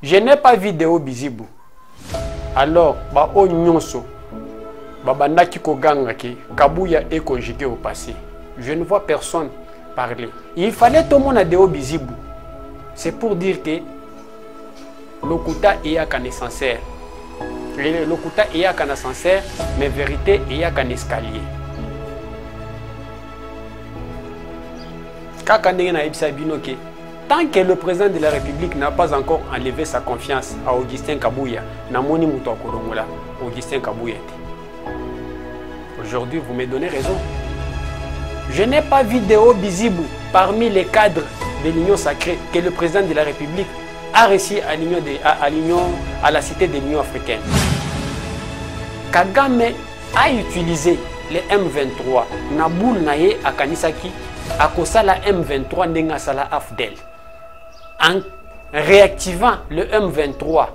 Je n'ai pas vu Deo Bizibu. Alors, ba o nyonso, ba bandaki ko ganga ki Kabuya est conjugué au passé. Je ne vois personne parler. Il fallait tout le monde à Deo Bizibu. C'est pour dire que Lokuta est un sincère. Lokuta est un sincère, mais vérité est un escalier. Tant que le président de la République n'a pas encore enlevé sa confiance à Augustin Kabuya, Augustin Kabuya. Aujourd'hui, vous me donnez raison. Je n'ai pas vu Deo Bizibu parmi les cadres de l'Union sacrée que le président de la République a reçu à la cité de l'Union africaine. Kagame a utilisé les M23. Naboul Naye à Kanisaki a causé la M23 Nengasala Afdel. En réactivant le M23,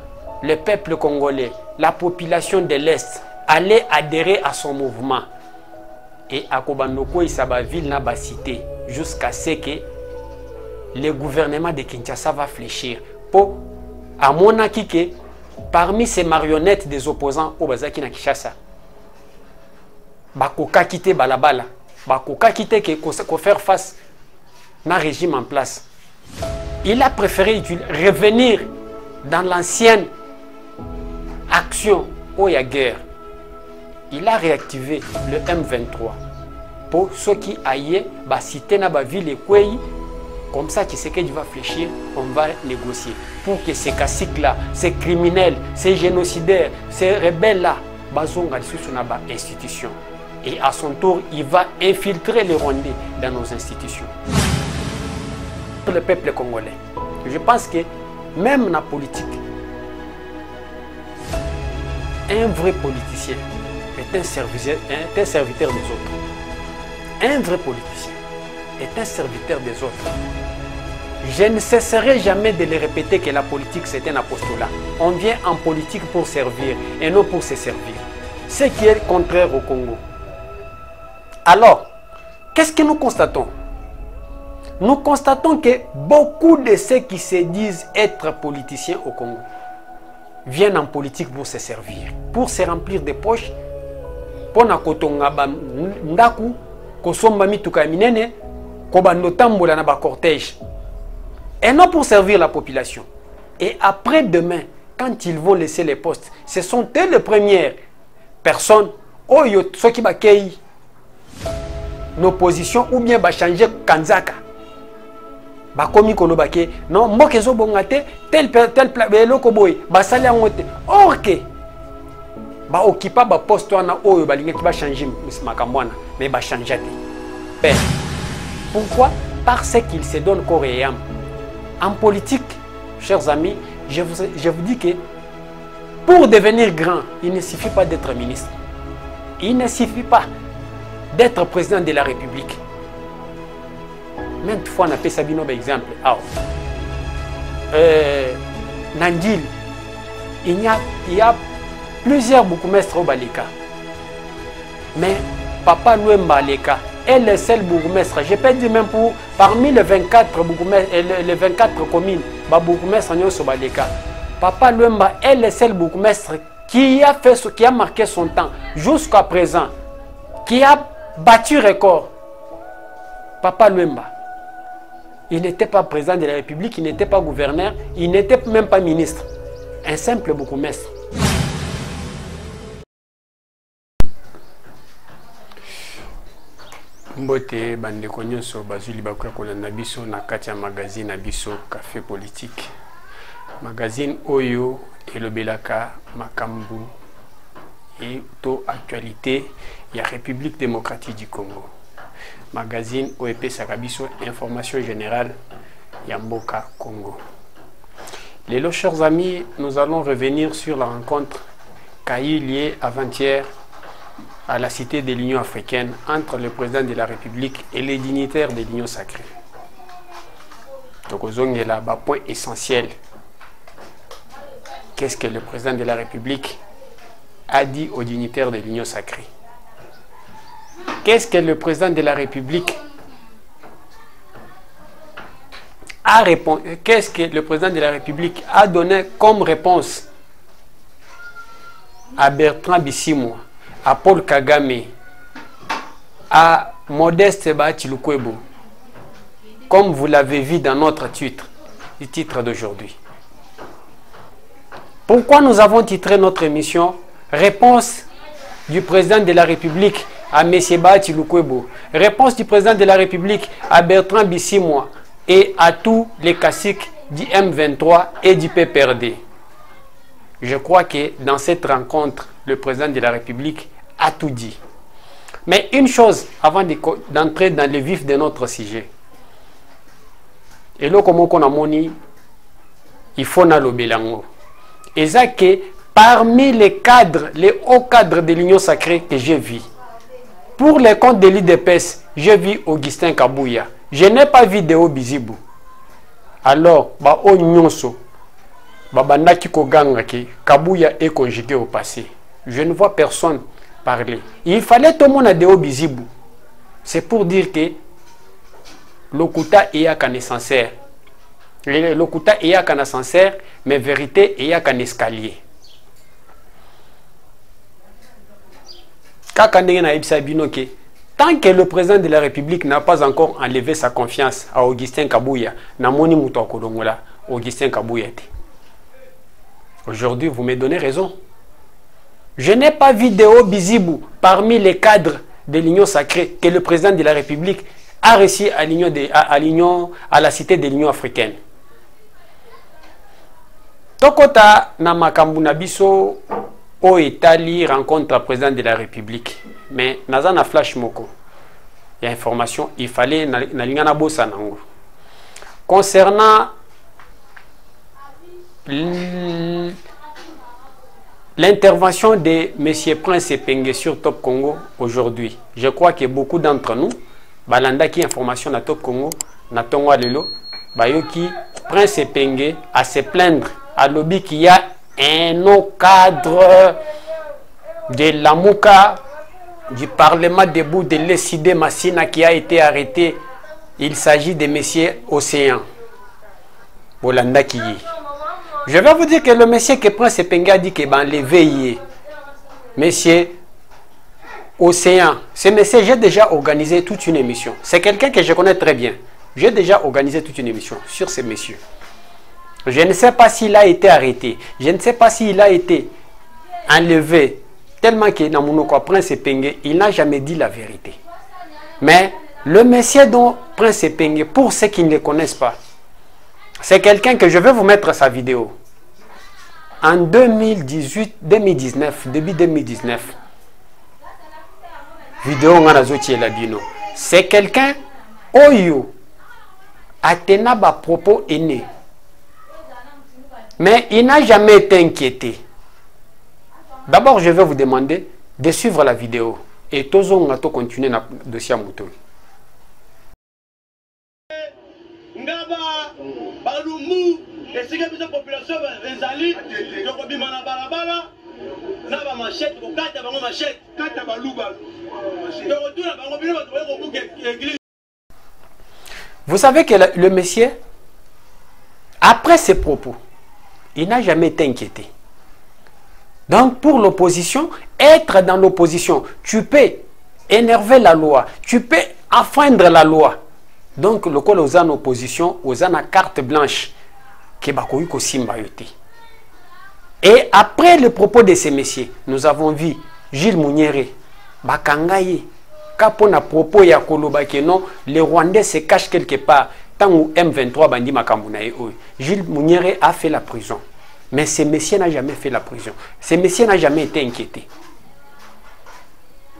le peuple congolais, la population de l'Est allait adhérer à son mouvement. Et à Kobandoko, Isabaville n'a pas cité jusqu'à ce que le gouvernement de Kinshasa va fléchir. Pour, à mon avis, que parmi ces marionnettes des opposants au Bazaki na Kinshasa, Bakoka quitté Balabala, Bakoka quitté que faire face à un régime en place. Il a préféré revenir dans l'ancienne action où il y a guerre. Il a réactivé le M23 pour ceux qui aillent citer na ville et Kwei. Comme ça, qui sait qu'il va fléchir, on va négocier. Pour que ces caciques-là, ces criminels, ces génocidaires, ces rebelles-là, bazonga sur nos institutions. Et à son tour, il va infiltrer les Rwandais dans nos institutions. Pour le peuple congolais, je pense que même dans la politique, un vrai politicien est un serviteur des autres. Un vrai politicien est un serviteur des autres. Je ne cesserai jamais de le répéter que la politique c'est un apostolat. On vient en politique pour servir et non pour se servir. Ce qui est contraire au Congo. Alors, qu'est-ce que nous constatons? Nous constatons que beaucoup de ceux qui se disent être politiciens au Congo viennent en politique pour se servir, pour se remplir des poches, pour na kotonga ndaku, kosomba mituka minene, kobandotambola na ba cortège. Et non pour servir la population. Et après-demain, quand ils vont laisser les postes, ce sont eux les premières personnes, ceux qui bakei nos positions ou bien changer Kanzaka. Bakomi kolobake, non, mokezo bongate, tel loko boy, basali angote. Or que, ba occupa ba poste wana oyo balinga ki ba changer makambwana, mais ba changer te. Pourquoi? Parce qu'ils se donnent corps et âme. En politique, chers amis, je vous dis que pour devenir grand, il ne suffit pas d'être ministre. Il ne suffit pas d'être président de la République. Même fois, on a fait Sabino par exemple. Nandil, il y a plusieurs bourgmestres au Balika. Mais Papa Louemba Leka est le seul bourgmestre. Je peux dire même pour parmi les 24 communes, bourgmestre au Balika. Papa Louemba est le seul bourgmestre qui a marqué son temps jusqu'à présent, qui a battu record. Papa Louemba. Il n'était pas président de la République, il n'était pas gouverneur, il n'était même pas ministre. Un simple bourgmestre. Mbote bandeko nyonso bazuli bakoya kolanda biso na kati ya magazine na biso Café Politique. Magazine oyo elobelaka makambu et to actualité ya République démocratique du Congo. Magazine OEP Sakabiso, information générale Yamboka Congo. Les chers amis, nous allons revenir sur la rencontre qu'a eu lieu avant-hier à la cité de l'Union africaine entre le président de la République et les dignitaires de l'Union sacrée. Donc, il y a un point essentiel. Qu'est-ce que le président de la République a dit aux dignitaires de l'Union sacrée? Qu'est-ce que le président de la République a répondu, qu'est-ce que le président de la République a donné comme réponse à Bertrand Bisimwa, à Paul Kagame, à Modeste Bahati Lukwebo, comme vous l'avez vu dans notre titre d'aujourd'hui. Pourquoi nous avons titré notre émission Réponse du président de la République à M. Bahati Lukwebo, réponse du président de la République à Bertrand Bisimwa et à tous les caciques du M23 et du PPRD. Je crois que dans cette rencontre, le président de la République a tout dit. Mais une chose, avant d'entrer dans le vif de notre sujet. Et là, comme on a moni, il faut na lobelango. Et ça que parmi les cadres, les hauts cadres de l'Union sacrée que j'ai vu, pour les comptes de l'IDPS, j'ai vu Augustin Kabouya. Je n'ai pas vu Deo Bizibou. Alors, ba o nyonso, babandaki koganga ki Kabouya est conjugué au passé. Je ne vois personne parler. Il fallait tout le monde à Deo Bizibou. C'est pour dire que l'Okuta est à can sincère. L'Okuta est à can sincère, mais vérité est à can escalier. Tant que le président de la République n'a pas encore enlevé sa confiance à Augustin Kabouya, Augustin Kabouya. Aujourd'hui, vous me donnez raison. Je n'ai pas vu Deo Bizibou parmi les cadres de l'Union sacrée que le président de la République a réussi à la cité de l'Union africaine. Tokota na makambu na biso au Italie rencontre le président de la République. Mais naza na flash moko. Il y a information, il fallait na lingana bossa nango. Concernant l'intervention de M. Prince Epenge sur Top Congo aujourd'hui, je crois que beaucoup d'entre nous, balanda qui information na Top Congo, na Tongwa Lelo, bayoki Prince Epenge à se plaindre à lobby qu'il y a un autre cadre de l'Amouka du Parlement debout de l'Essidé Massina qui a été arrêté. Il s'agit de M. Océan Bolanda Kiyi. Je vais vous dire que le monsieur que Prince Epenge a dit qu'il va enlever monsieur Océan. Ce monsieur, j'ai déjà organisé toute une émission. C'est quelqu'un que je connais très bien. J'ai déjà organisé toute une émission sur ce monsieur. Je ne sais pas s'il a été arrêté. Je ne sais pas s'il a été enlevé. Tellement que dans mon Prince Epenge, il n'a jamais dit la vérité. Mais le monsieur dont Prince Epenge, pour ceux qui ne le connaissent pas, c'est quelqu'un que je vais vous mettre sa vidéo. En 2018, 2019, début 2019. Vidéo Nganazochi Labino. C'est quelqu'un, Oyo, Athéna ba propos aînés. Mais il n'a jamais été inquiété. D'abord, je vais vous demander de suivre la vidéo. Et tous on va continuer dans le dossier Moutoul. Vous savez que le monsieur, après ses propos, il n'a jamais été inquiété. Donc pour l'opposition, être dans l'opposition, tu peux énerver la loi, tu peux enfreindre la loi. Donc le col aux en opposition, aux en carte blanche, et après le propos de ces messieurs, nous avons vu Gilles Mouniéré, Bakangaye, Kapona propos ya Koloba que non, les Rwandais se cachent quelque part. Tant où M23 bandi Makambunaye, Gilles Mouniéré a fait la prison. Mais ce messieurs n'a jamais fait la prison. Ce messieurs n'a jamais été inquiété.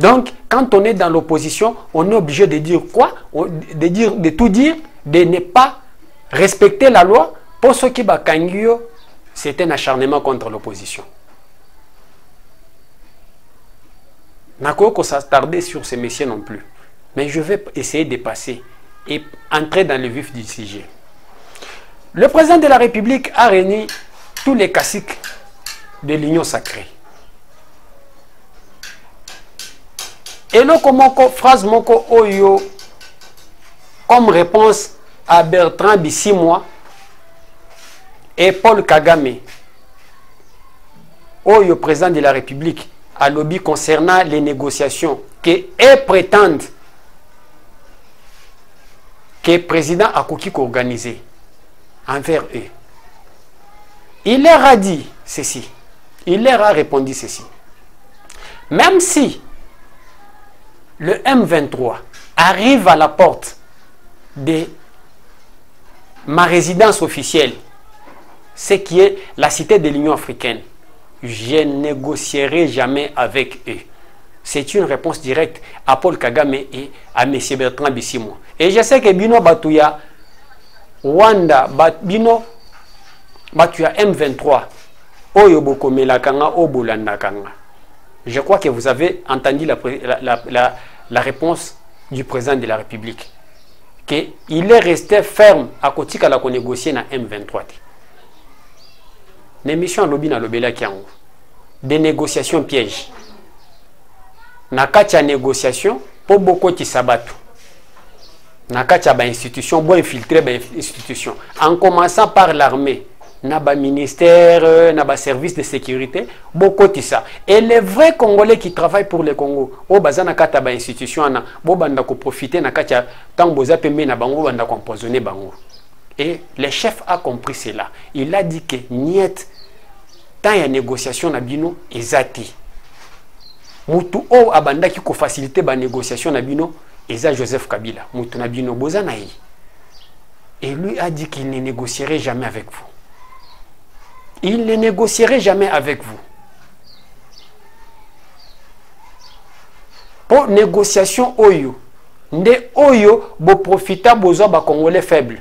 Donc, quand on est dans l'opposition, on est obligé de dire quoi? De tout dire, de ne pas respecter la loi. Pour ceux qui bakangyo, c'est un acharnement contre l'opposition. Nakoko s'attarder sur ces messieurs non plus. Mais je vais essayer de passer et entrer dans le vif du sujet. Le président de la République a réuni tous les caciques de l'Union sacrée. Et là, comme phrase moko oyo, comme réponse à Bertrand Bisimwa et Paul Kagame, au président de la République, à lobby concernant les négociations que eux prétendent que le président a organisé envers eux. Il leur a dit ceci. Il leur a répondu ceci. Même si le M23 arrive à la porte de ma résidence officielle, ce qui est la cité de l'Union africaine, je ne négocierai jamais avec eux. C'est une réponse directe à Paul Kagame et à M. Bertrand Bisimwa. Et je sais que Bino Batuya, Rwanda, Bino Batuya M23, Oyoboko Melakanga, Obolandakanga. Je crois que vous avez entendu la réponse du président de la République. Qu'il est resté ferme à côté de la négocier na M23. L'émission lobby na lobela kiango. Des négociations pièges. Na katia négociation pour beaucoup de sabatu. Na katia ba institution bo infiltrer ba institution. En commençant par l'armée, na ba ministère, na ba service de sécurité, beaucoup de ça. Et les vrais Congolais qui travaillent pour le Congo, au bazan na kata ba institution na bo banda ko profiter na katia tant boza pembe na bango banda ko empoisonner bango. Et le chef a compris cela. Il a dit que niet tant ya négociation na bino ezati. Mutu o abanda ki ko faciliter ba négociation na bino eza Joseph Kabila. Mutu na bino boza na yi. Et lui a dit qu'il ne négocierait jamais avec vous. Il ne négocierait jamais avec vous. Pour négociation oyo, nde oyo bo profita bozo ba Congolais faible.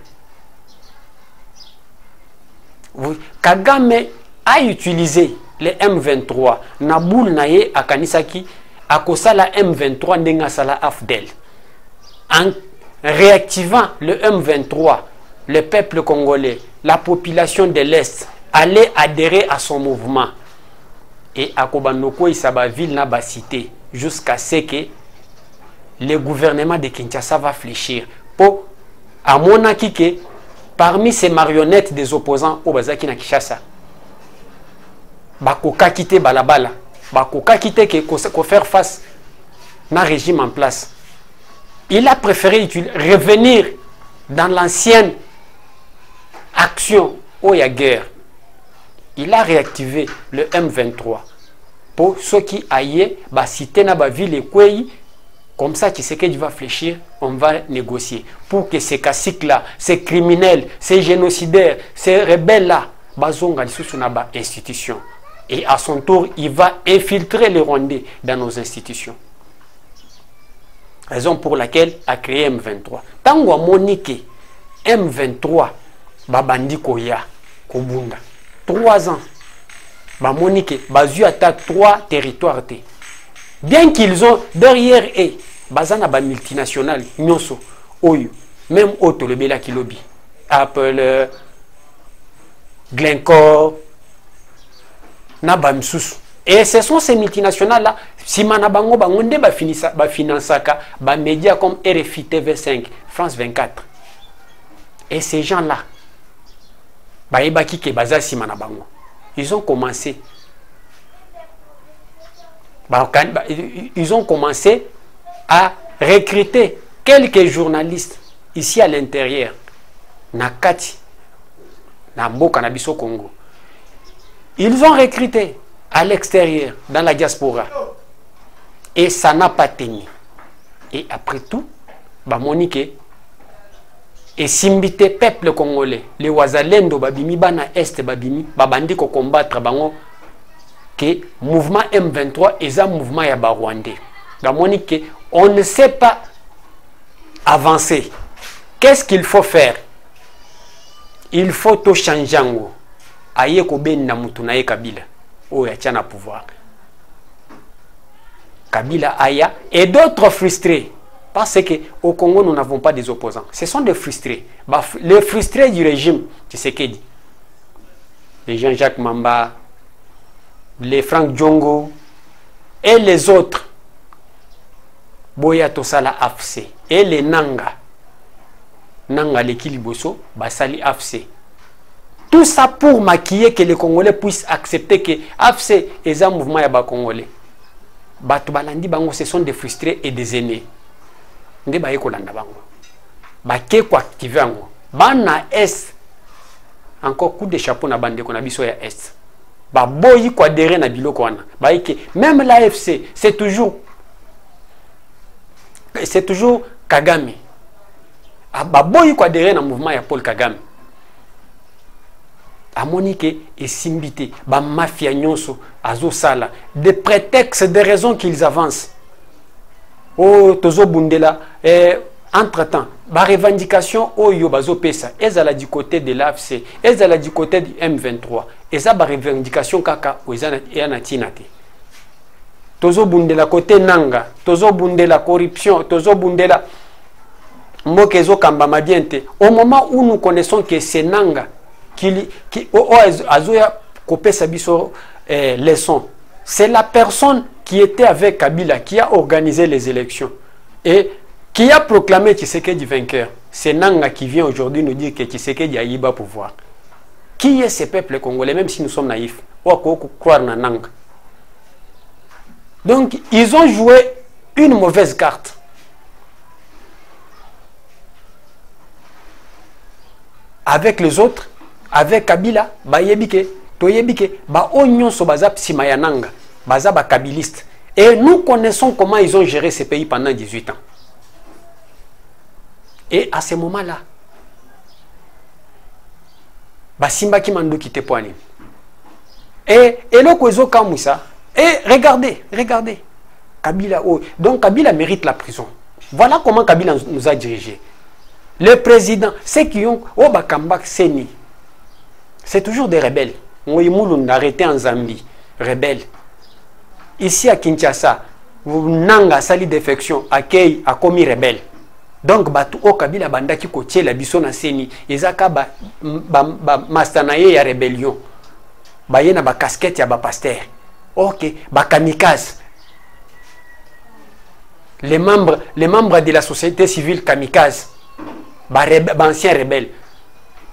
Kagame a utilisé les M23 na boule na ye akanisaki akosala M23 ndenga sala afdel. En réactivant le M23, le peuple congolais, la population de l'Est allait adhérer à son mouvement. Et à Kobanoko Isaba ville n'a pas cité jusqu'à ce que le gouvernement de Kinshasa va fléchir pour à monaki que parmi ces marionnettes des opposants au Bazaki na Kinshasa bakoka quitter balabala bakoka quitter que faire face à un régime en place. Il a préféré revenir dans l'ancienne action où il y a guerre. Il a réactivé le M23 pour ceux qui aillent citer na ville et Kwei. Comme ça, tu sais que tu vas fléchir, on va négocier. Pour que ces caciques-là, ces criminels, ces génocidaires, ces rebelles-là, bazonga lisusu na ba institution. Et à son tour, il va infiltrer les Rwandais dans nos institutions. Raison pour laquelle il a créé M23. Tango Monique, M23, babandi koya, kobunda. 3 ans. Monique, bazu attaque 3 territoires. Bien qu'ils ont derrière eux, bazana ba multinationales, nyonso, oyo, même auto le bela kilobi, Apple, Glencore, Nabamsus. Et ce sont ces multinationales-là, si manabango bangonde ba finansaka, ba médias comme RFI TV5, France 24. Et ces gens-là, ba ebaki ke baza si manabango. Ils ont commencé. Ils ont commencé à recruter quelques journalistes ici à l'intérieur. Nakati, Nambo Kanabiso Congo. Ils ont recruté à l'extérieur, dans la diaspora. Et ça n'a pas tenu. Et après tout, Monique et simbité peuple congolais, les Wazalendo, Babimi, Bana Est, Babimi, Babandi ko combattre bango. Que mouvement M23 est un mouvement ya Rwandais. On ne sait pas avancer. Qu'est-ce qu'il faut faire? Il faut tout changer. Aye ko ben na mutu na ye Kabila. Oh ya tchana pouvoir. Kabila aya et d'autres frustrés. Parce qu'au Congo, nous n'avons pas des opposants. Ce sont des frustrés. Les frustrés du régime, tu sais qu'est dit. Les Jean-Jacques Mamba, les Franck Djongo et les autres, Boya Tosala AFC et les Nanga, nanga l'équilibre basali AFC. Tout ça pour maquiller que les Congolais puissent accepter que AFC est un mouvement yaba Congolais. Batu balandi bango, ce sont des frustrés et des aînés. Nde ba ekolanda bango. Ba ke ko activer bango. Bana est encore coup de chapeau na bande ko na biso ya est. Ba boyi ko adhérer na biloko wana. Ba ke même l'AFC, c'est toujours Kagame. Ba boyi ko adhérer na mouvement ya Paul Kagame. A Monique et Simbité, ba mafia nyonso azo sala des prétextes, des raisons qu'ils avancent. Oh tozo bundela entre-temps, ba revendication oyo bazo pesa, ezala du côté de l'AFC, ezala du côté du M23. Eza ba revendication kaka ozana yana tinate. Tozo bundela côté nanga, tozo bundela corruption, tozo bundela mokezo kamba mabiente. Au moment où nous connaissons que c'est nanga c'est la personne qui était avec Kabila qui a organisé les élections et qui a proclamé Tshisekedi vainqueur. C'est Nanga qui vient aujourd'hui nous dire que Tshisekedi a Iba pouvoir. Qui est ce peuple congolais, même si nous sommes naïfs? Donc ils ont joué une mauvaise carte. Avec les autres, avec Kabila, ba yebike, to yebike, ba onyon so baza psimayananga, baza ba kabiliste. Et nous connaissons comment ils ont géré ces pays pendant 18 ans. Et à ce moment-là, ba simba ki mando kite poani. Et le kwezo kamoussa, et regardez, Kabila, oh, donc Kabila mérite la prison. Voilà comment Kabila nous a dirigés. Le président, ceux qui ont, oh bakambak seni. C'est toujours des rebelles. On a arrêté en Zambie. Rebelles. Ici à Kinshasa, Nanga sali défection, accueille a commis rebelle. Donc, batu o Kabila banda ki kotie la biso na seni. Ezaka ba mastanaye ya rébellion. Ba yena ba casquette ya ba pasteur. Ok, ba kamikaze. Les membres de la société civile kamikaze. Ba anciens rebelles.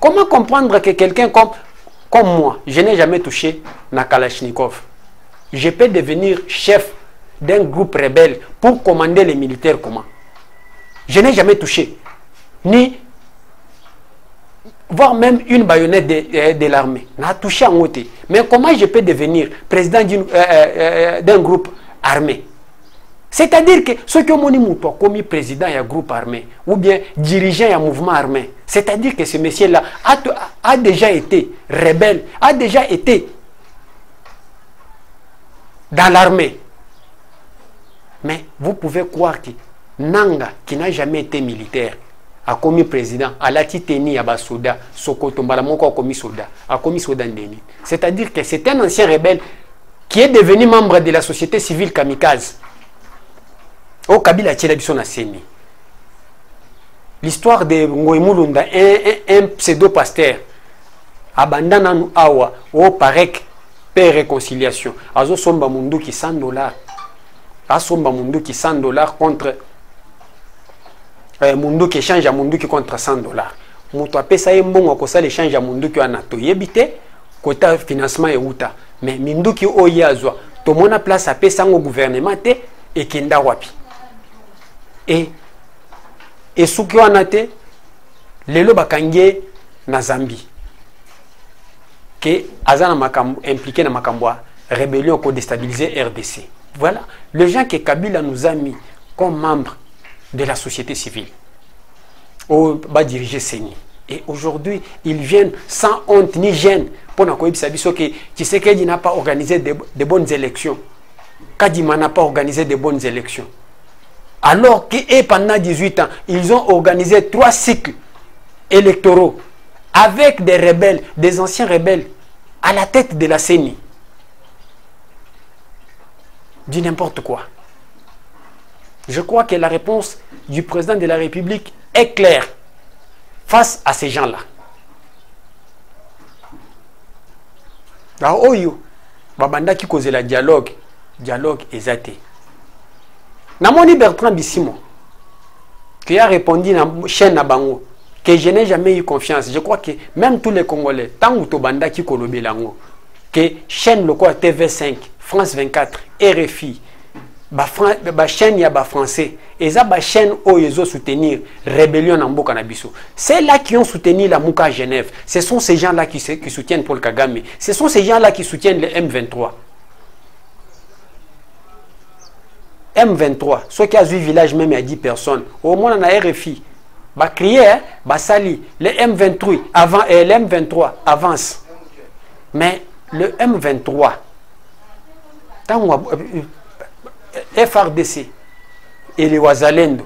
Comment comprendre que quelqu'un comme moi, je n'ai jamais touché na Kalachnikov. Je peux devenir chef d'un groupe rebelle pour commander les militaires comment? Je n'ai jamais touché. Ni voire même une baïonnette de l'armée. N'a touché en côté. Mais comment je peux devenir président d'un groupe armé? C'est-à-dire que ceux qui ont commis président d'un groupe armé ou bien dirigeant d'un mouvement armé, c'est-à-dire que ce monsieur-là a déjà été rebelle, a déjà été dans l'armée. Mais vous pouvez croire que Nanga, qui n'a jamais été militaire, a commis président, a la titeni à Basoda, Sokoto, Malamoko a commis soda, a commis soda Ndeni. C'est-à-dire que c'est un ancien rebelle qui est devenu membre de la société civile kamikaze. Au Kabila Tchelabiso na Seni. L'histoire de Ngoimulunda, un pseudo-pasteur, abandana nu awa, au parek, paix réconciliation. Azo somba mundu qui $100. A somba mundu qui $100 contre mundu qui change à mundu qui contre $100. Mutu apesa ye mbongo kosa le change à mundu qui ana to yebite, kota financement e uta. Mais mundu qui oyazwa, to mona place apesa ngo gouvernement te et kenda wapi. Et ce qui a été, lelo bakangé na Zambie, que Azana impliqué dans Makambwa, rébellion pour déstabiliser RDC. Voilà, les gens que Kabila nous a mis comme membres de la société civile, au bas diriger Seni. Et aujourd'hui, ils viennent sans honte ni gêne pour nous dire que Tshisekedi n'a pas organisé de bonnes élections. Kadima n'a pas organisé de bonnes élections. Alors que pendant 18 ans, ils ont organisé 3 cycles électoraux avec des rebelles, des anciens rebelles, à la tête de la CENI. Dit n'importe quoi. Je crois que la réponse du président de la République est claire face à ces gens-là. Alors, oyo, babanda qui cause la dialogue exacté. Namoni Bertrand Bissimo qui a répondu dans la chaîne Nabango que je n'ai jamais eu confiance. Je crois que même tous les Congolais, tant que Tobanda qui Kolobelango, que chaîne le quoi TV5, France 24, RFI, chaîne ya ba français, et ça ba chaîne où ils ont soutenir rébellion en Mboka Nabiso. C'est là qui ont soutenu la Mouka à Genève. Ce sont ces gens-là qui soutiennent Paul Kagame. Ce sont ces gens-là qui soutiennent le M23. M23, ceux qui ont vu village même à 10 personnes, au moins on a RFI. Bah crier, bah sali, le M23 avant et le M23 avance. Mais le M23, tant FRDC et les Wazalendo,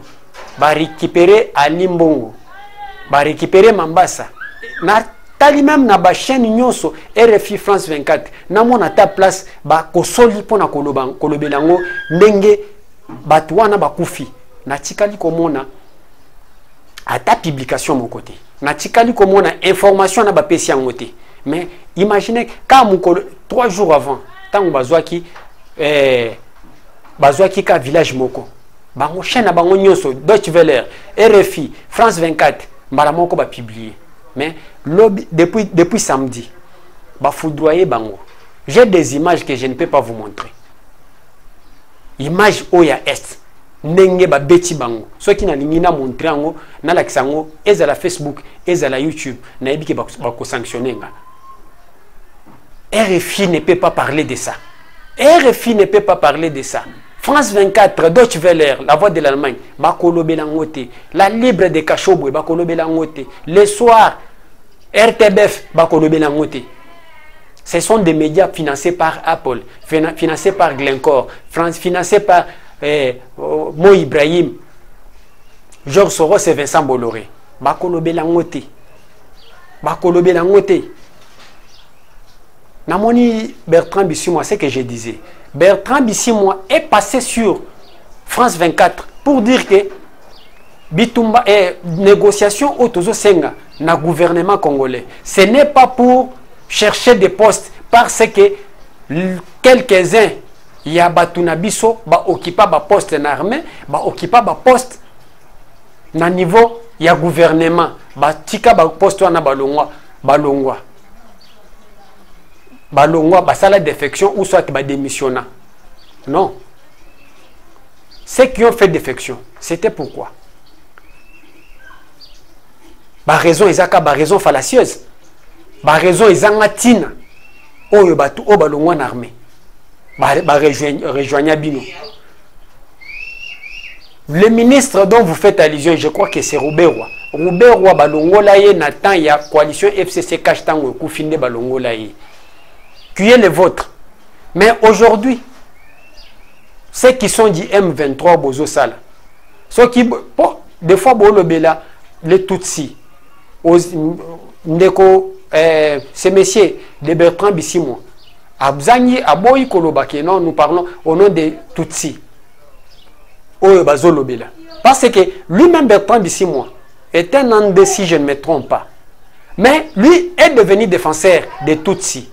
bah récupérer à Limbongo, bah récupérer Mambasa. Na tali même na ba chaîne nyonso RFI France 24, na mona ta place ba kosoli pona kolobelango ndenge batu wana bakufi. Na tikali komona à ta publication mon côté. Na tikali komona information na ba pesi en côté. Mais imaginez quand 3 jours avant, tant bazwaki ka village moko. Bango chaîne na bango nyonso Deutsche Welle, RFI, France 24, mbala moko ba publier. Mais depuis samedi, ba foudroyer bango. J'ai des images que je ne peux pas vous montrer. Image oya est. Ndenge ba beti bango. Ceux qui na lingina montrer ango na la kisango ezala Facebook, ezala YouTube, na ebiki ba ko sanctionner nga. RFI ne peut pas parler de ça. RFI ne peut pas parler de ça. France 24, Deutsche Welle, la voix de l'Allemagne, Bakolo Belangote, la Libre de Kachobwe, Bakolo Belangote, le soir, RTBF, Bakolo Belangote. Ce sont des médias financés par Apple, financés par Glencore, financés par Mo Ibrahim, Georges Soros et Vincent Bolloré. Bakolo Belangote. Bakolo Belangote. Namoni Bertrand Bissimo, c'est ce que je disais. Bertrand Bissimo est passé sur France 24 pour dire que Bitumba est négociation au Tozo Senga na gouvernement congolais. Ce n'est pas pour chercher des postes parce que quelques-uns y a batuna biso ba occupa ba poste na armée, ba occupa ba poste na niveau ya gouvernement, ba tika ba poste na balongwa. Balongwa basala défection ou soit ba démissionna. Non. Ceux qui ont fait défection, c'était pourquoi? Ba raison ezaka ba raison fallacieuse. Ba raison ezanga tina. Oyo batu o balongwa na armée. Ba rejoigna bino. Le ministre dont vous faites allusion, je crois que c'est Robert Roy. Robert Roy balongola ye na temps ya coalition FCC cache tango kufinde balongola ye. Qui est le vôtre. Mais aujourd'hui, ceux qui sont du M23 Bozo Sala, ceux qui, des fois, les Tutsis, ces messieurs de Bertrand Bissimo, Abzangi, Aboyi Kolobake, non, nous parlons au nom des Tutsis. Parce que lui-même, Bertrand Bissimo, est un Andé, si je ne me trompe pas. Mais lui est devenu défenseur des Tutsis.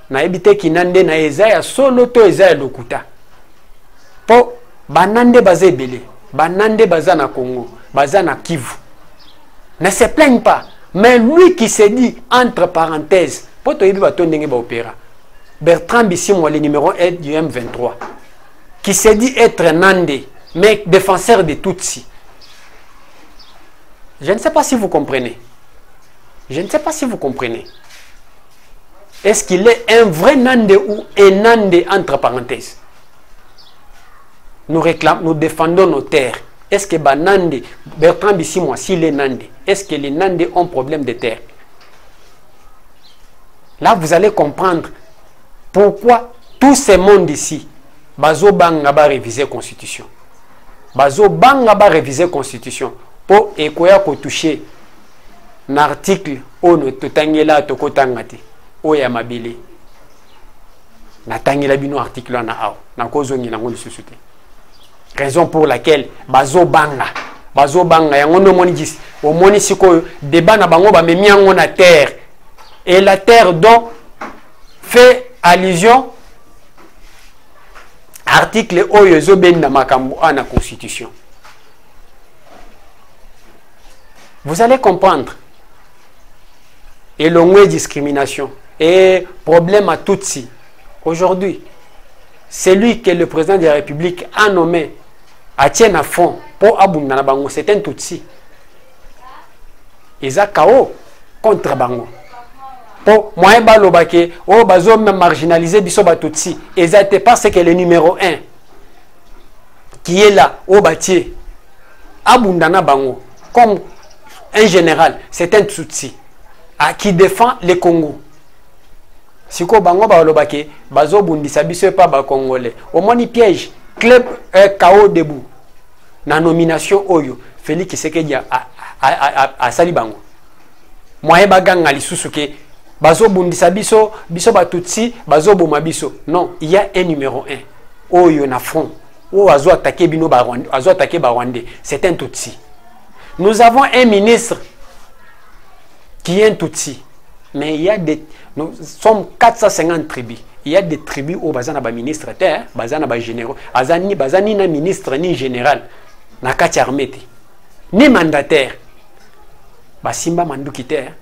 Na ebite kinande na ezaya solo to ezaya lokuta po banande baza ebele banande baza na Congo baza na Kivu ne se plaigne pas, mais lui qui se dit entre parenthèses po to yebi bato ndenge ba opéra Bertrand Bissimo le numéro 1 du M23 qui se dit être Nande mais défenseur de Tutsi. Je ne sais pas si vous comprenez. Je ne sais pas si vous comprenez. Est-ce qu'il est un vrai Nande ou un Nande entre parenthèses? Nous réclamons, nous défendons nos terres. Est-ce que Nande, Bertrand Bissimo, s'il est Nande, est-ce que les Nande ont problème de terre? Là, vous allez comprendre pourquoi tout ce monde ici, Bazo Banga va réviser la Constitution. Bazo Banga va réviser la Constitution pour toucher un article où nous totangela tokotangate. Oya mabili na tangela bino article na aw na kozongi na ngoli susute. Raison pour laquelle bazo banga yango no moni gis o moni siko débat na bango ba memi yango na terre et la terre dont fait allusion article oyo zo ben na makambo ana constitution. Vous allez comprendre. Et longue discrimination. Et problème à Tutsi. Aujourd'hui, c'est lui que le président de la République a nommé à tien à fond pour Abundana Bango. C'est un Tutsi. Ils ont KO contre Bango. Pour moi, balobake, oh, bazo même marginalisé biso batutsi. Ils étaient parce que le numéro 1 qui est là, au bâtier, Abundana Bango, comme un général, c'est un Tutsi qui défend le Congo. Si ko bango balobake, bazo bundisa biso pas ba congolais. Au moins ni piège, club KO debout. Na nomination Oyo, Félix Tshisekedi a sali bango. Moi baganga lisusu ke bazo bundisa biso batutsi bazo boma biso. Non, il y a un numéro 1. Oyo na front. O azo attaquer bino ba Rwanda, azo attaquer ba Rwandais. C'est un Tutsi. Nous avons un ministre qui est un Tutsi. Mais il y a des, nous sommes 450 tribus. Il y a des tribus où bazana ba ministre terre, bazana ba généraux, bazani na ministre ni général, na kati armée ni mandataire. Ba simba manduki terre.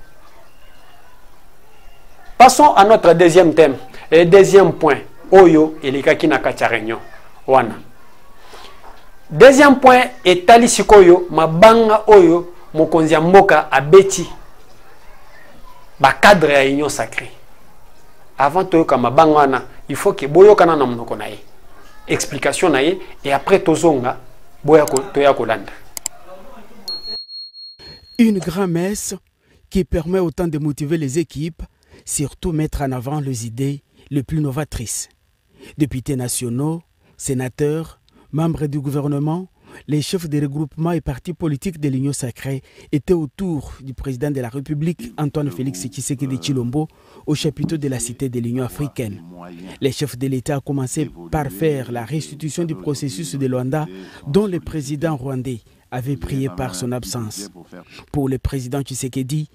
Passons à notre deuxième thème. Et deuxième point, Oyo et les kaki na kati réunion. Wana. Deuxième point, etali sikoyo mabanga Oyo mokonzi mboka abeti. Ba cadre ya union sacrée. Avant de kama bangwana, il faut que boyo kana na monoko na ye. Explication na ye et après tozonga boya ko toya kolanda. Une grand-messe qui permet autant de motiver les équipes, surtout mettre en avant les idées les plus novatrices. Députés nationaux, sénateurs, membres du gouvernement, les chefs des regroupements et partis politiques de l'Union sacrée étaient autour du président de la République, Antoine Félix Tshisekedi Tshilombo, au chapiteau de la Cité de l'Union africaine. Les chefs de l'État ont commencé par faire la restitution du processus de Luanda, dont le président rwandais avait prié par son absence. Pour le président Tshisekedi,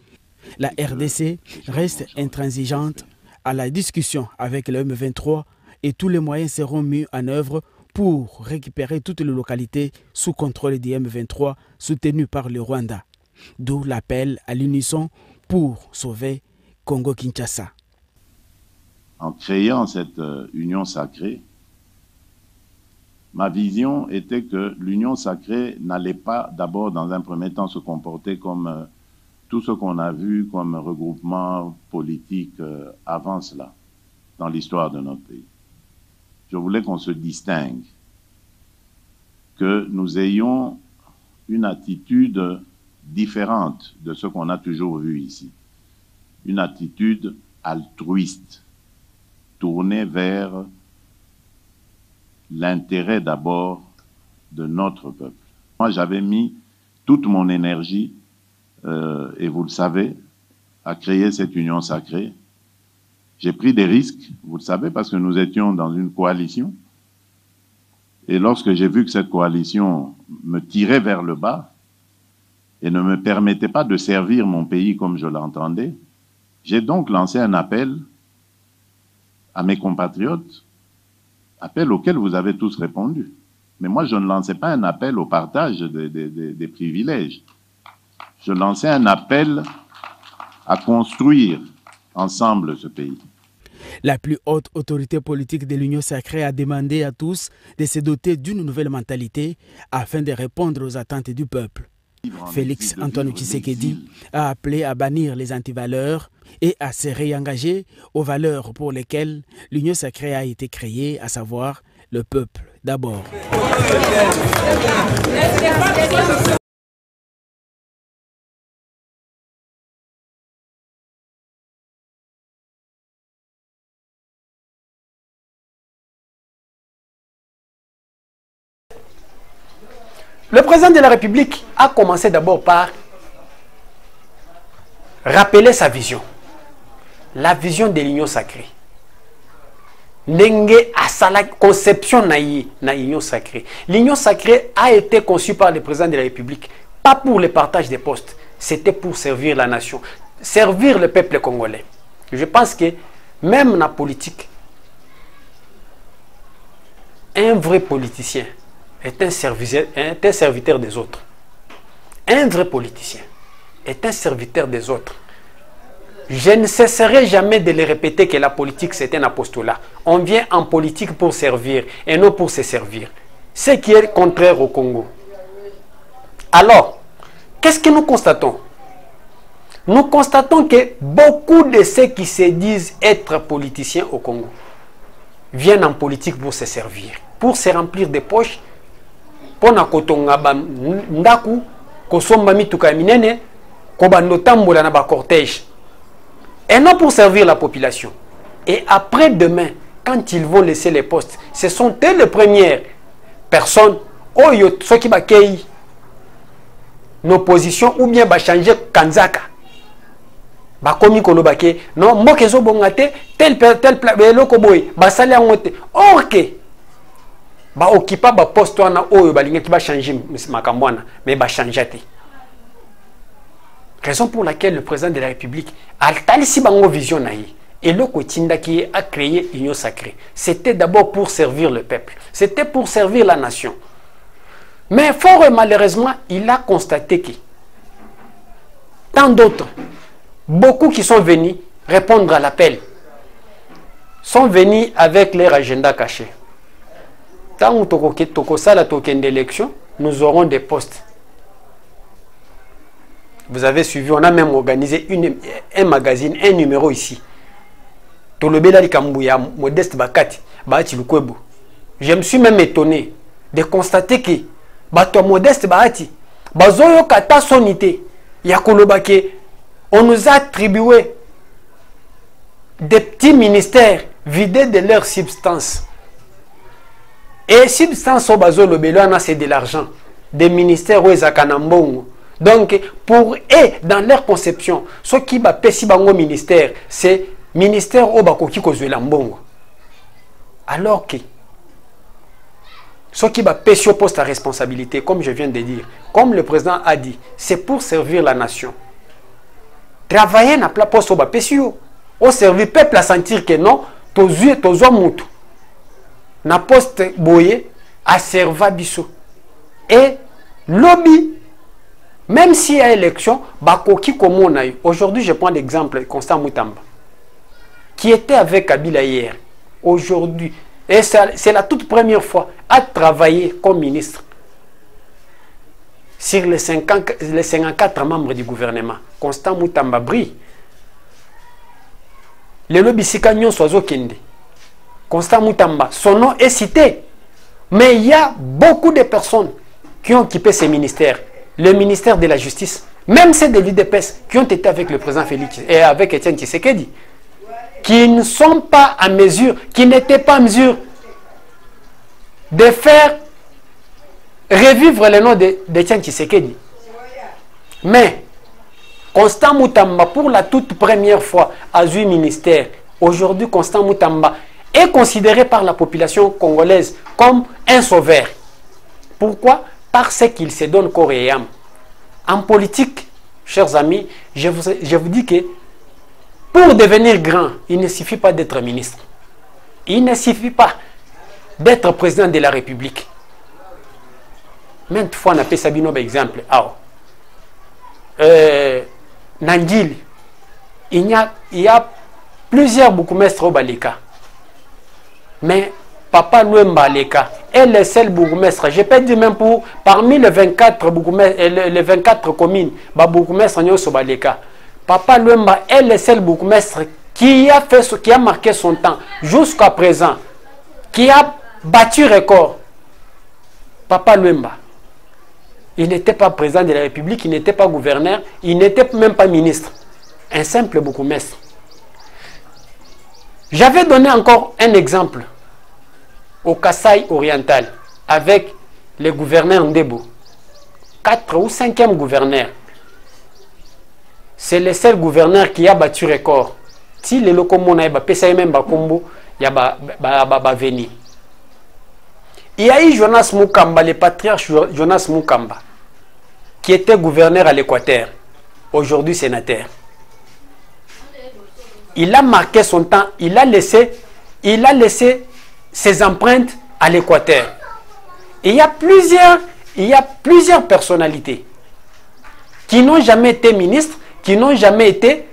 la RDC reste intransigeante à la discussion avec le M23 et tous les moyens seront mis en œuvre pour récupérer toutes les localités sous contrôle du M23 soutenues par le Rwanda. D'où l'appel à l'unisson pour sauver Congo-Kinshasa. En créant cette union sacrée, ma vision était que l'union sacrée n'allait pas d'abord dans un premier temps se comporter comme tout ce qu'on a vu comme regroupement politique avant cela, dans l'histoire de notre pays. Je voulais qu'on se distingue, que nous ayons une attitude différente de ce qu'on a toujours vu ici. Une attitude altruiste, tournée vers l'intérêt d'abord de notre peuple. Moi, j'avais mis toute mon énergie, et vous le savez, à créer cette union sacrée. J'ai pris des risques, vous le savez, parce que nous étions dans une coalition. Et lorsque j'ai vu que cette coalition me tirait vers le bas et ne me permettait pas de servir mon pays comme je l'entendais, j'ai donc lancé un appel à mes compatriotes, appel auquel vous avez tous répondu. Mais moi, je ne lançais pas un appel au partage des privilèges. Je lançais un appel à construire ensemble ce pays. La plus haute autorité politique de l'Union sacrée a demandé à tous de se doter d'une nouvelle mentalité afin de répondre aux attentes du peuple. Félix Antoine Tshisekedi a appelé à bannir les antivaleurs et à se réengager aux valeurs pour lesquelles l'Union sacrée a été créée, à savoir le peuple d'abord. Le président de la République a commencé d'abord par rappeler sa vision. La vision de l'union sacrée. Nenge a la conception na l'union sacrée. L'union sacrée a été conçue par le président de la République, pas pour le partage des postes, c'était pour servir la nation, servir le peuple congolais. Je pense que même dans la politique, un vrai politicien est un serviteur des autres. Un vrai politicien est un serviteur des autres. Je ne cesserai jamais de le répéter que la politique c'est un apostolat. On vient en politique pour servir et non pour se servir. Ce qui est contraire au Congo. Alors, qu'est-ce que nous constatons? Nous constatons que beaucoup de ceux qui se disent être politiciens au Congo viennent en politique pour se servir, pour se remplir des poches, pour nakotonga ndaku, kosomba mituka minene, kobanotambola na ba cortège. Et non pour servir la population. Et après demain, quand ils vont laisser les postes, ce sont eux les premières personnes, ceux qui bakei nos positions ou bien changer Kanzaka. Bakomi kolobake, non, mokezo bongate, tel loko boy, basali angote. Ok. Ba occupa ba poste wana oyo balinga ki ba changer makambwana, mais ba changer te. Raison pour laquelle le président de la République a talisi bango vision naïe. Et le Kotinda qui a créé l'Union sacrée. C'était d'abord pour servir le peuple. C'était pour servir la nation. Mais fort et malheureusement, il a constaté que tant d'autres, beaucoup qui sont venus répondre à l'appel, sont venus avec leur agenda caché. Tant que d'élection, nous aurons des postes. Vous avez suivi, on a même organisé un magazine, un numéro ici. Tolobela Likambuya, Modeste Bakati, Bahati Lukwebo. Je me suis même étonné de constater que Bato Modeste Bahati, Bazoyo Kata Sonité, Yakolobake, on nous a attribué des petits ministères vidés de leur substance. Et substance au Bazo Lobelana, c'est de l'argent. Des ministères où ils ont. Donc, pour eux, dans leur conception, ce qui va pési bango ministère, c'est ministère au Bakoki Kozuelambongo. Alors que ce qui va pési au poste à responsabilité, comme je viens de dire, comme le président a dit, c'est pour servir la nation. Travailler dans la poste au Bapési, au servir peuple à sentir que non, tozu moutou. Na poste boye à servir biso. Et lobby. Même s'il y a élection, Bakoki Komonaï. Aujourd'hui, je prends l'exemple Constant Moutamba, qui était avec Kabila hier. Aujourd'hui, et c'est la toute première fois, à travailler comme ministre sur les 54 membres du gouvernement. Constant Moutamba brille. Le lobby Sikanyon Soazo Kende. Constant Moutamba, son nom est cité. Mais il y a beaucoup de personnes qui ont occupé ces ministères. Le ministère de la Justice, même ceux de l'UDPS qui ont été avec le président Félix et avec Etienne Tshisekedi, qui ne sont pas à mesure, qui n'étaient pas à mesure de faire revivre le nom d'Etienne Tshisekedi. Mais Constant Moutamba, pour la toute première fois, a eu ministère. Aujourd'hui, Constant Moutamba est considéré par la population congolaise comme un sauveur. Pourquoi? Parce qu'il se donne corps et âme. En politique, chers amis, je vous dis que pour devenir grand, il ne suffit pas d'être ministre. Il ne suffit pas d'être président de la République. Maintes fois, on appelle Sabino par exemple. Nangili, il y a plusieurs bourgmestres au Baleka. Mais Papa Luemba Aleka est le seul bourgmestre. Je peux dire même pour parmi les 24 communes, bourgmestre Baleka. Papa Luemba est le seul bourgmestre qui a marqué son temps jusqu'à présent, qui a battu record. Papa Luemba. Il n'était pas président de la République, il n'était pas gouverneur, il n'était même pas ministre. Un simple bourgmestre. J'avais donné encore un exemple au Kasaï oriental avec le gouverneur Ndebo. 4 ou 5e gouverneur. C'est le seul gouverneur qui a battu record. Si les locaux monaï pesa même bakombo ya ba veni. Il y a eu Jonas Mukamba, le patriarche Jonas Mukamba, qui était gouverneur à l'Équateur, aujourd'hui sénateur. Il a marqué son temps, il a laissé ses empreintes à l'Équateur. Il y a plusieurs personnalités qui n'ont jamais été ministres, qui n'ont jamais été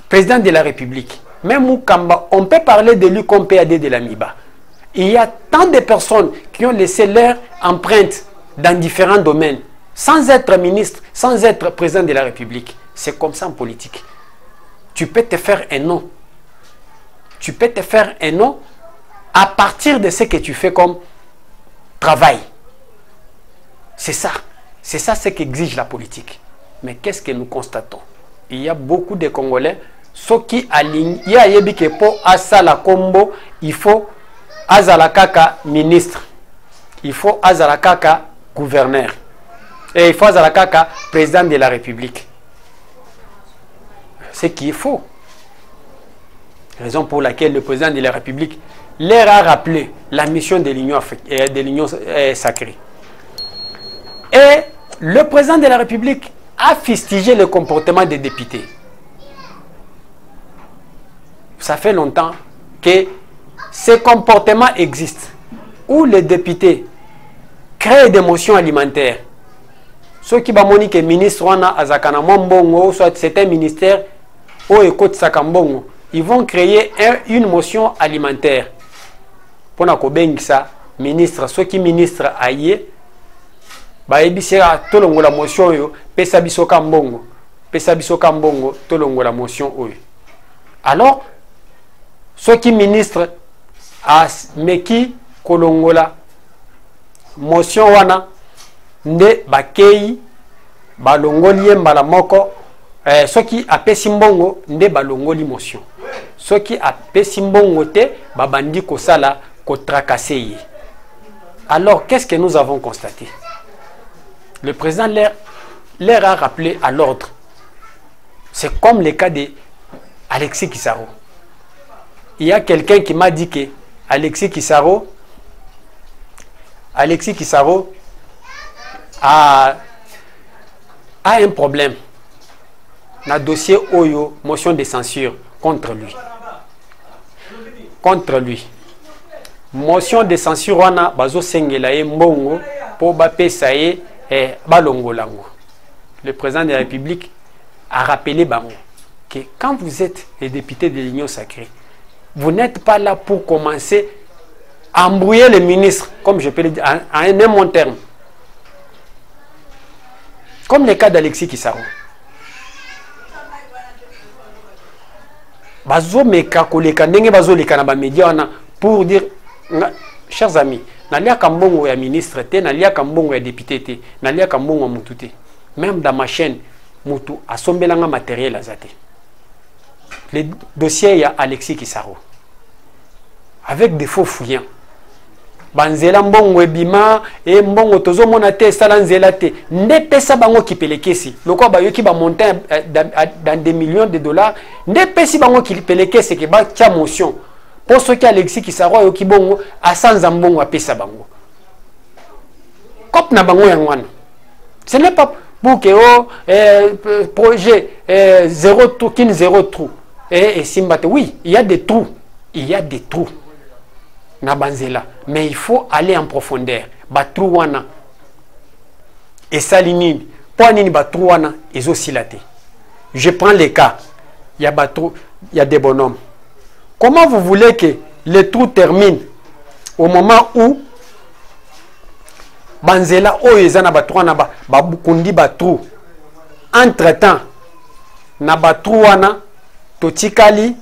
président de la République. Même Moukamba, on peut parler de lui comme PAD de la MIBA. Il y a tant de personnes qui ont laissé leur empreinte dans différents domaines, sans être ministre, sans être président de la République. C'est comme ça en politique. Tu peux te faire un nom. Tu peux te faire un nom à partir de ce que tu fais comme travail. C'est ça. C'est ça ce qu'exige la politique. Mais qu'est-ce que nous constatons? Il y a beaucoup de Congolais, ceux qui alignent, il y a yebi que pour Asala Kombo, il faut Azalakaka ministre, il faut Azalakaka gouverneur, et il faut Azalakaka président de la République. Ce qui est faux. Raison pour laquelle le président de la République leur a rappelé la mission de l'Union sacrée. Et le président de la République a fustigé le comportement des députés. Ça fait longtemps que ces comportements existent, où les députés créent des motions alimentaires. Ceux qui ont dit que le ministre Azakana Mbongo, soit c'est un ministère ou écoute Sakambongo, ils vont créer une motion alimentaire. Pour ça, ministre, ceux qui ministre aïe, ba ebisera tolongo la motion yo, pesa biso kambongo tolongo la motion oyo. Alors, ceux qui ministre a meki kolongola motion wana nde bakei balongoli mbala moko, ceux qui apesi mbongo nde balongoli motion. Ceux qui apesi mbongo te babandi kosala ko tracasser. Alors qu'est-ce que nous avons constaté? Le président leur a rappelé à l'ordre. C'est comme le cas d'Alexis Kissaro. Il y a quelqu'un qui m'a dit que Alexis Kissaro a un problème. Un dossier Oyo, motion de censure contre lui. Motion de censure wana bazo sengela ye mbongo po bapesa ye balongolango. Le président de la République a rappelé bango que quand vous êtes les députés de l'Union sacrée, vous n'êtes pas là pour commencer à embrouiller les ministres, comme je peux le dire, en un bon terme. Comme le cas d'Alexis Kissaro. Bazo meka koleka ndenge bazo leka na ba média pour dire chers amis, nalia kambongo ya ministre te, nalia kambongo ya député te, nalia kambongo mutu te. Même dans ma chaîne, mutu asombelanga matériel azate. Le dossier ya Alexis Kissaro. Avec des faux fouillants. Banzela mbongo ebima et mbongo tozo mona te sala nzela te. Nde pesa bango ki pelekesi. Loko ba yoki ba montant dans des millions de dollars. Nde pesi bango ki pelekesi ke ba tia motion. Pour ceux qui Alexis Kissaro yoki bongo asanza mbongo apesa bango. Kop na bango yangwana. Ce n'est pas pour que projet zéro trou, kin zéro trou. Et simbate. Oui, il y a des trous. Il y a des trous. Na banzela. Mais il faut aller en profondeur. Batrou wana. Et salinini. Pour nini batrou wana, ils aussi laté. Je prends les cas. Il y a batrou, il y a des bonhommes. Comment vous voulez que les trous terminent au moment où banzela oyezana batrou wana babukundi batrou. Entre-temps, na batrou wana totikali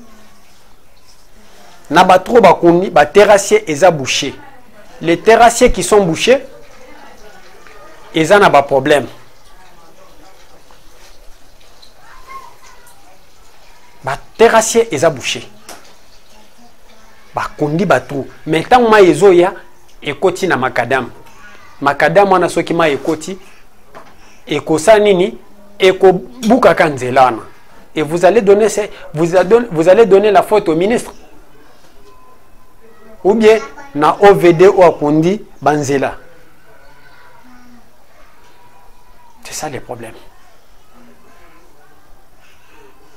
na batrou bakundi ba terrassier eza bouché. Les terrassiers qui sont bouchés, ils ont un problème. Ba terrassier eza bouché. Bakundi batrou. Mais tant ma ezoya ekoti na makadam. Makadam wana soki ma ekoti ekosa nini eko buka kanzelana. Et vous allez donner vous allez donner la faute au ministre. Ou bien na OVD ou akundi banzela. C'est ça le problème.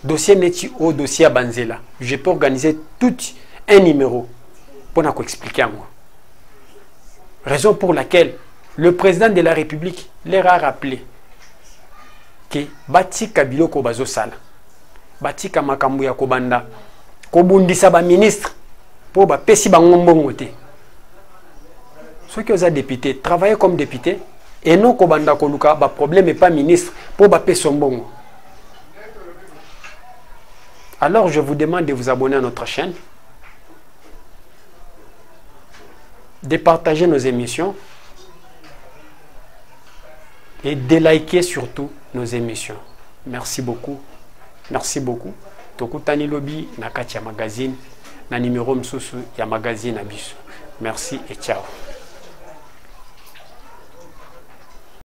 Dossier Neti au dossier banzela. Je peux organiser tout un numéro pour nous expliquer à moi. Raison pour laquelle le président de la République leur a rappelé ke batika biloko bazosala batika makambo ya kobanda kobundisa ba ministre po ba pesi bango mbongo te. Ceux qui ont député travailler comme député et non kobanda koluka ba problème et pas ministre po ba pesi mbongo. Alors je vous demande de vous abonner à notre chaîne, de partager nos émissions et de liker surtout nos émissions. Merci beaucoup. Merci beaucoup. Tokutani Lobby na kati ya magazine na numéro msusu ya magazine abisu. Merci et ciao.